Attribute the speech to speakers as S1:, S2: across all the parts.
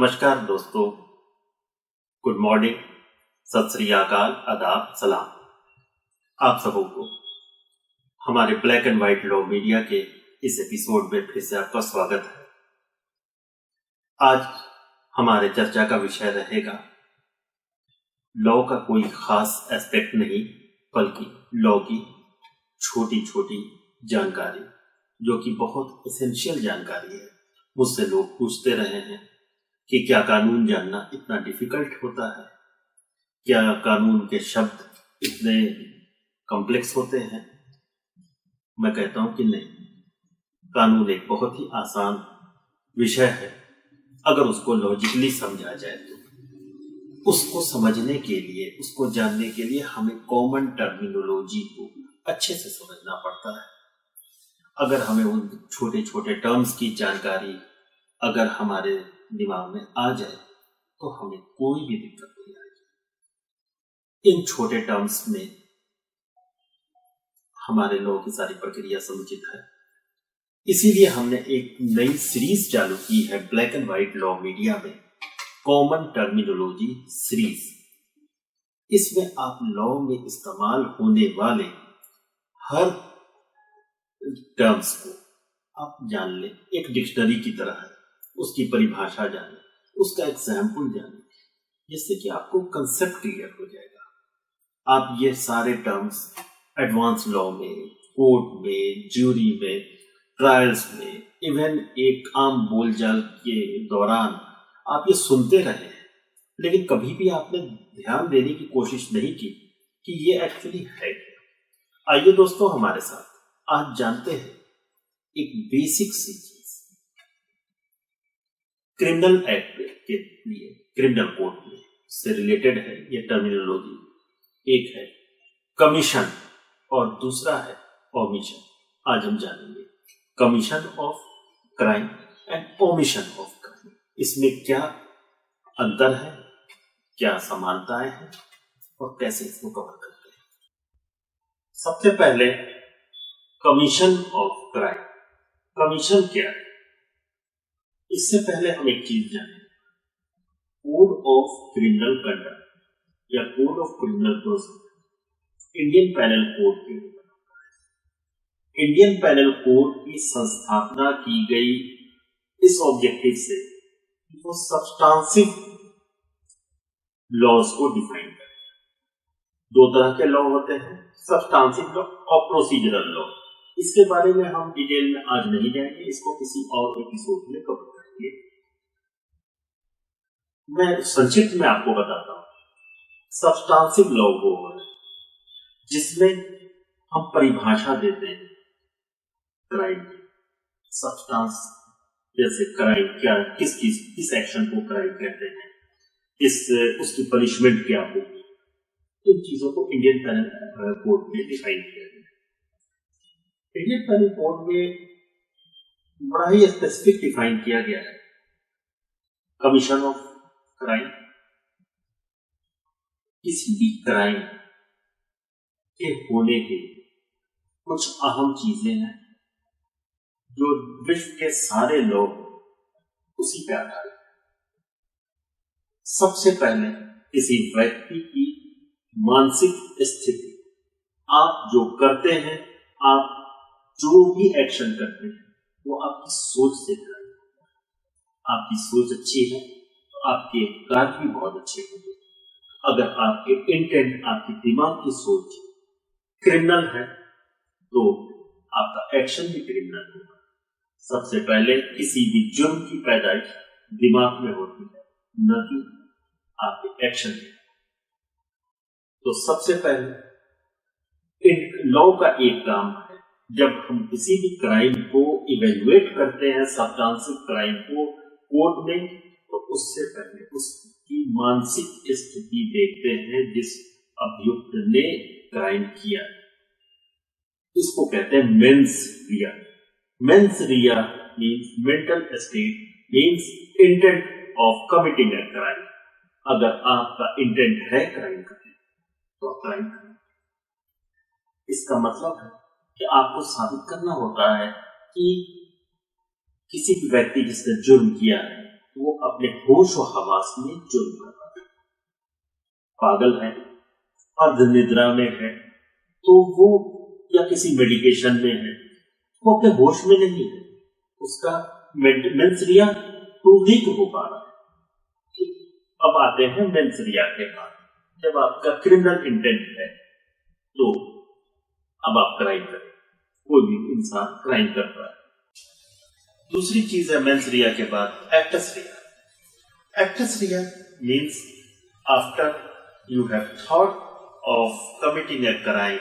S1: नमस्कार दोस्तों, good morning, सत श्री अकाल, आदाब, सलाम। आप सबों को हमारे black and white law media के इस एपिसोड में फिर से आपका स्वागत है। आज हमारे चर्चा का विषय रहेगा लॉ का कोई खास एस्पेक्ट नहीं, बल्कि लॉ की छोटी छोटी जानकारी, जो कि बहुत एसेंशियल जानकारी है। मुझसे लोग पूछते रहे हैं कि क्या कानून जानना इतना डिफिकल्ट होता है, क्या कानून के शब्द इतने कॉम्प्लेक्स होते हैं। मैं कहता हूं कि नहीं, कानून एक बहुत ही आसान विषय है अगर उसको लॉजिकली समझा जाए तो। उसको समझने के लिए, उसको जानने के लिए हमें कॉमन टर्मिनोलॉजी को अच्छे से समझना पड़ता है। अगर हमें उन छोटे छोटे टर्म्स की जानकारी अगर हमारे दिमाग में आ जाए तो हमें कोई भी दिक्कत नहीं आएगी। इन छोटे टर्म्स में हमारे लॉ की सारी प्रक्रिया समुचित है। इसीलिए हमने एक नई सीरीज चालू की है black and white law media में, कॉमन टर्मिनोलॉजी सीरीज। इसमें आप लॉ में इस्तेमाल होने वाले हर टर्म्स को आप जान लें, एक डिक्शनरी की तरह है। उसकी परिभाषा जाने, उसका एग्जाम्पल जाने, जिससे कि आपको कंसेप्ट क्लियर हो जाएगा। आप ये सारे टर्म्स एडवांस लॉ में, कोर्ट में, ज्यूरी में, ट्रायल्स में, इवन एक आम बोलचाल के दौरान आप ये सुनते रहे हैं, लेकिन कभी भी आपने ध्यान देने की कोशिश नहीं की कि ये एक्चुअली है क्या। आइए दोस्तों, हमारे साथ आज जानते हैं एक बेसिक सी चीज। क्रिमिनल एक्ट के लिए, क्रिमिनल कोड में से रिलेटेड है ये टर्मिनोलॉजी। एक है कमीशन और दूसरा है ओमिशन। आज हम जानेंगे commission of crime and omission of crime. इसमें क्या अंतर है, क्या समानताएं हैं और कैसे इसको कवर करते हैं। सबसे पहले कमीशन ऑफ क्राइम। कमीशन क्या है? इससे पहले हम एक चीज जानें, कोड ऑफ क्रिमिनल कंडक्ट या code of criminal procedure Indian panel code के लिए बना है। इंडियन पैनल कोड की संस्थापना की गई इस ऑब्जेक्टिव से कि वो सब्सटेंसिव लॉज को डिफाइन करे। दो तरह के लॉ होते हैं, सब्सटेंसिव लॉ और प्रोसीजरल लॉ। इसके बारे में हम डिटेल में आज नहीं जाएंगे, इसको किसी और एपिसोड में कवर करेंगे। मैं संक्षिप्त में आपको बताता हूं। सब्सटेंसिव लॉ वो है जिसमें हम परिभाषा देते हैं क्राइम की। सब्सटेंस जैसे क्राइम क्या, किस एक्शन को क्राइम कहते हैं, उसकी पनिशमेंट क्या होगी, इन चीजों को इंडियन पैनल कोड में डिफाइन किया गया है। इंडियन पैनल कोड में बड़ा ही स्पेसिफिक डिफाइन किया गया है कमीशन ऑफ क्राइम। किसी भी क्राइम के होने के कुछ अहम चीजें हैं जो विश्व के सारे लोग उसी पे आधारित हैं। सबसे पहले किसी व्यक्ति की मानसिक स्थिति, आप जो करते हैं, आप जो भी एक्शन करते हैं, वो आपकी सोच से करते हैं। आपकी सोच अच्छी है तो आपके कार्य भी बहुत अच्छे होंगे। अगर आपके इंटेंट, आपके दिमाग की सोच क्रिमिनल है तो आपका एक्शन भी क्रिमिनल होगा। सबसे पहले किसी भी जुर्म की पैदाइश दिमाग में होती है, न कि आपके एक्शन में। तो सबसे पहले लॉ का एक काम है, जब हम किसी भी क्राइम को इवेल्युएट करते हैं, सब्सटेंसिव क्राइम को कोर्ट में, तो उससे पहले उसकी मानसिक स्थिति देखते हैं जिस अभियुक्त ने क्राइम किया। इसको कहते हैं mains Riya. Mains Riya means mental state, means intent of committing a crime. अगर आपका इंटेंट है क्राइम करने तो आप क्राइम करें। इसका मतलब है कि आपको साबित करना होता है कि किसी भी व्यक्ति जिसने जुर्म किया है वो अपने होश और हवास में जुर्म कर रहा है। पागल है, अर्ध निद्रा में है, तो वो या किसी मेडिकेशन में है, वो अपने होश में नहीं है, उसका मेंसरिया तो वीक हो पा रहा है। अब आते हैं मेंसरिया के बाद, जब आपका क्रिमिनल इंटेंट है तो अब आप क्राइम करें, कोई भी इंसान क्राइम कर रहा है। दूसरी चीज है मेंसरिया के बाद actus reus. Actus reus means after you have thought of committing a crime,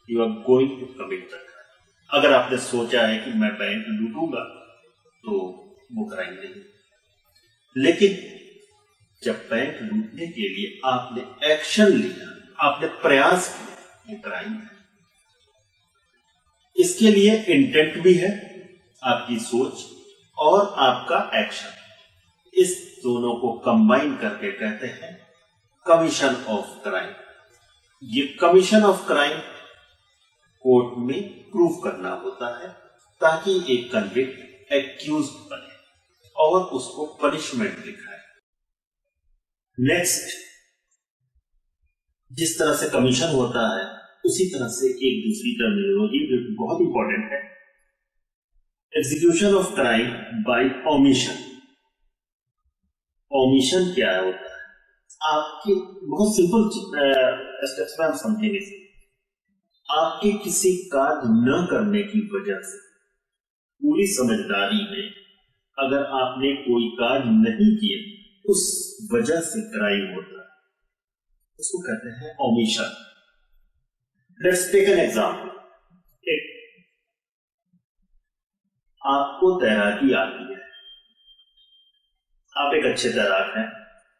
S1: you are going to commit the crime. अगर आपने सोचा है कि मैं बैंक लूटूंगा तो वो क्राइम नहीं, लेकिन जब बैंक लूटने के लिए आपने एक्शन लिया, आपने प्रयास किया, वो क्राइम है। इसके लिए इंटेंट भी है, आपकी सोच और आपका एक्शन, इस दोनों को कंबाइन करके कहते हैं कमीशन ऑफ क्राइम। ये कमीशन ऑफ क्राइम कोर्ट में प्रूव करना होता है ताकि एक कन्विक्ट एक्यूज बने और उसको पनिशमेंट दिखाए। नेक्स्ट, जिस तरह से कमीशन होता है उसी तरह से एक दूसरी टर्मिनोलॉजी जो बहुत इंपॉर्टेंट है, execution of crime by omission. Omission क्या होता है? आपके बहुत सिंपल स्टेप्स में हम समझेंगे। आपके किसी कार्य न करने की वजह से, पूरी समझदारी में अगर आपने कोई कार्य नहीं किए, उस वजह से क्राइम होता है, उसको कहते हैं omission. Let's take an example. आपको तैराकी आती है, आप एक अच्छे तैराक हैं,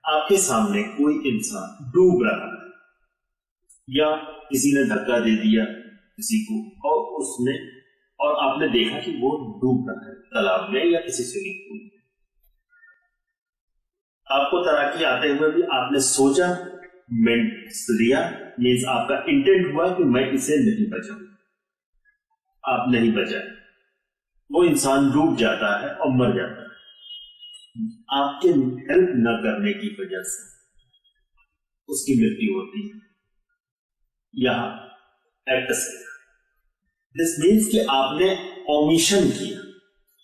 S1: आपके सामने कोई इंसान डूब रहा है या किसी ने धक्का दे दिया किसी को और आपने देखा कि वो डूब रहा है तालाब में या किसी स्विमिंग पूल में। आपको तैराकी आते हुए भी आपने सोचा, मेंसरिया मीन्स आपका इंटेंट हुआ कि मैं इसे नहीं बचाऊं, आप नहीं बचाए, वो इंसान डूब जाता है और मर जाता है आपके हेल्प न करने की वजह से, उसकी मृत्यु होती है। यहां एक्टस दिस मीन्स कि आपने ओमिशन किया,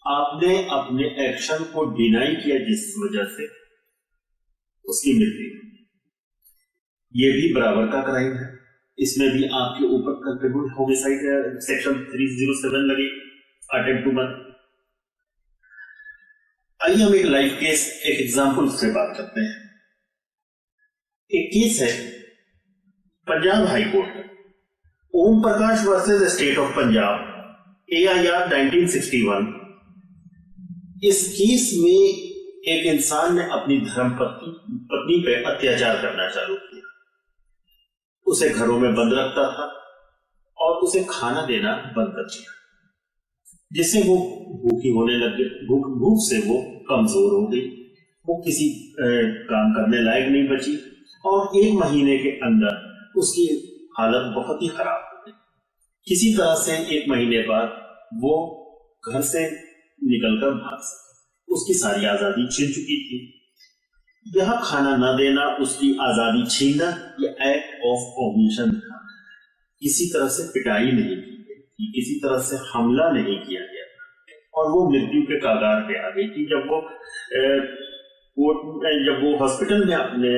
S1: आपने अपने एक्शन को डिनाई किया जिस वजह से उसकी मृत्यु। यह भी बराबर का क्राइम है, इसमें भी आपके ऊपर कंट्रीब्यूट होमिसाइड सेक्शन 307 लगे, अटेम्प्ट टू मर्डर। आइए हम एक लाइव केस, एक एग्जाम्पल से बात करते हैं। एक केस है Punjab high court, Om Prakash versus state of Punjab, AIR 1961। इस केस में एक इंसान ने अपनी धर्मपत्नी पे अत्याचार करना चालू किया, उसे घरों में बंद रखता था और उसे खाना देना बंद कर दिया, जिससे वो भूखी होने लग गई। भूख से वो कमजोर हो गई, वो किसी काम करने लायक नहीं बची और 1 महीने के अंदर उसकी हालत बहुत ही खराब हो गई। किसी तरह से 1 महीने बाद वो घर से निकलकर भाग सकी, उसकी सारी आजादी छीन चुकी थी। यह खाना न देना, उसकी आजादी छीनना, यह एक्ट ऑफ ओमिशन था। किसी तरह से पिटाई नहीं की गई, किसी तरह से हमला नहीं किया गया और वो मृत्यु के कगार पे आ गई थी। जब वो हॉस्पिटल में अपने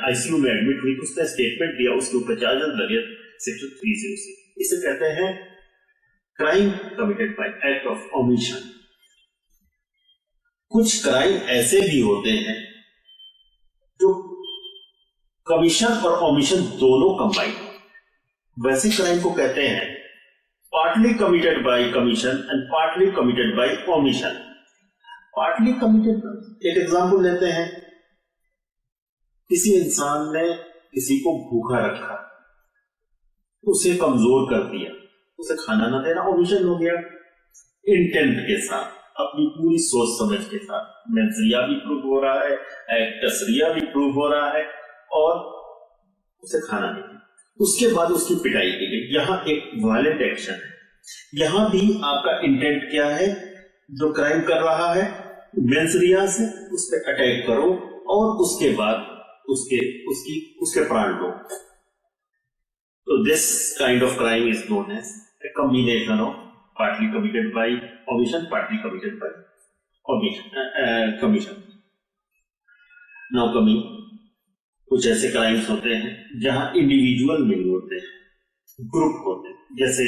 S1: ICU में एडमिट हुई, उसने स्टेटमेंट दिया, उसके ऊपर चार्जेस लगे सेक्शन 306। इसे कहते हैं crime committed bye act of omission. कुछ क्राइम ऐसे भी होते हैं जो कमीशन और ओमिशन दोनों कंबाइन हो, वैसे क्राइम को कहते हैं partly committed by commission and partly committed by omission. Partly committed, एक एग्जांपल लेते हैं। किसी इंसान ने किसी को भूखा रखा, उसे कमजोर कर दिया, उसे खाना ना देना ओमिशन हो गया। इंटेंट के साथ, अपनी पूरी सोच समझ के साथ मेंसरिया भी प्रूव हो रहा है, एक्टस रिया भी प्रूव हो रहा है और उसे खाना नहीं दिया। उसके बाद उसकी पिटाई की गई। यहां एक वायलेंट एक्शन है। यहां भी आपका इंटेंट क्या है? जो क्राइम कर रहा है मेंसरिया से उस पर अटैक करो और उसके बाद उसके प्राण लो। तो this kind of crime is known as a combination of partly committed by omission, partly committed by commission. Now coming, कुछ ऐसे क्राइम्स होते हैं जहां इंडिविजुअल नहीं होते हैं, ग्रुप होते हैं। जैसे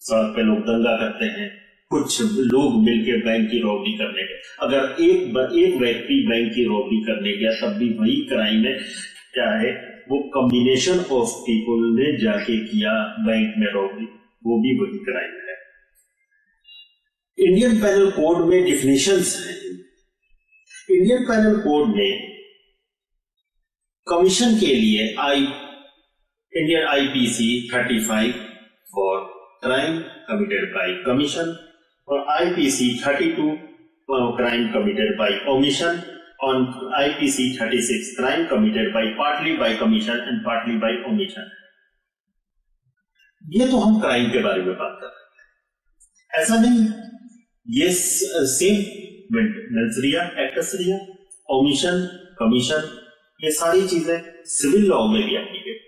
S1: सड़क पे लोग दंगा करते हैं, कुछ लोग मिलकर बैंक की रॉबरी करने गए। अगर एक व्यक्ति बैंक की रॉबरी करने गया तब भी वही क्राइम है। क्या है वो? कॉम्बिनेशन ऑफ पीपल ने जाके किया बैंक में रॉबरी, वो भी वही क्राइम है। इंडियन पेनल कोड में डिफिनेशंस हैं। इंडियन पेनल कोड में कमीशन के लिए Indian IPC 35 for crime committed by commission और IPC 32 for crime committed by omission, on IPC 36 crime committed by partly by commission and partly by omission। ये तो हम crime के बारे में बात कर रहे हैं, ऐसा नहीं। ये सेम मेंसरिया, एक्टसरिया, ओमिशन, कमीशन, ये सारी चीजें सिविल लॉ में भी एप्लीकेबल।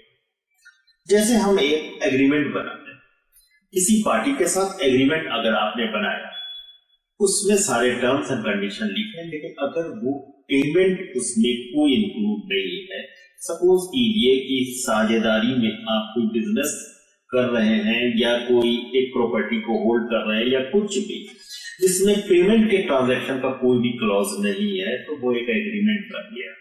S1: जैसे हम एक एग्रीमेंट बनाते हैं, किसी पार्टी के साथ एग्रीमेंट अगर आपने बनाया, उसमें सारे टर्म्स एंड कंडीशन लिखे, लेकिन अगर वो पेमेंट उसमें कोई इंक्लूड नहीं है, सपोज कीजिए कि साझेदारी में आप कोई बिजनेस कर रहे हैं या कोई एक प्रॉपर्टी को होल्ड कर रहे हैं या कुछ भी जिसमें पेमेंट के ट्रांजैक्शन का कोई भी क्लॉज नहीं है, तो वो एक एग्रीमेंट बन गया।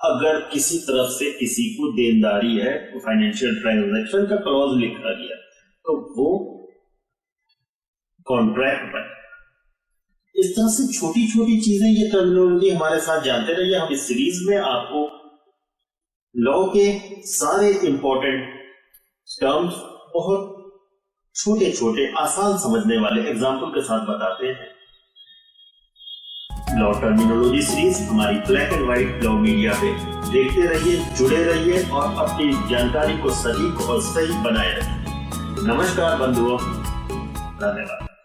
S1: अगर किसी तरफ से किसी को देनदारी है तो फाइनेंशियल ट्रांजैक्शन का क्लॉज लिखा गया तो वो कॉन्ट्रैक्ट बन। इस तरह से छोटी छोटी चीजें, ये टर्मिनोलॉजी हमारे साथ जानते रहिए। हम इस सीरीज में आपको लॉ के सारे इंपॉर्टेंट टर्म्स बहुत छोटे छोटे आसान समझने वाले एग्जाम्पल के साथ बताते हैं। लॉ टर्मिनोलॉजी सीरीज हमारी black and white law media पे देखते रहिए, जुड़े रहिए और अपनी जानकारी को सटीक और सही बनाए रखिए। नमस्कार बंधुओं, धन्यवाद।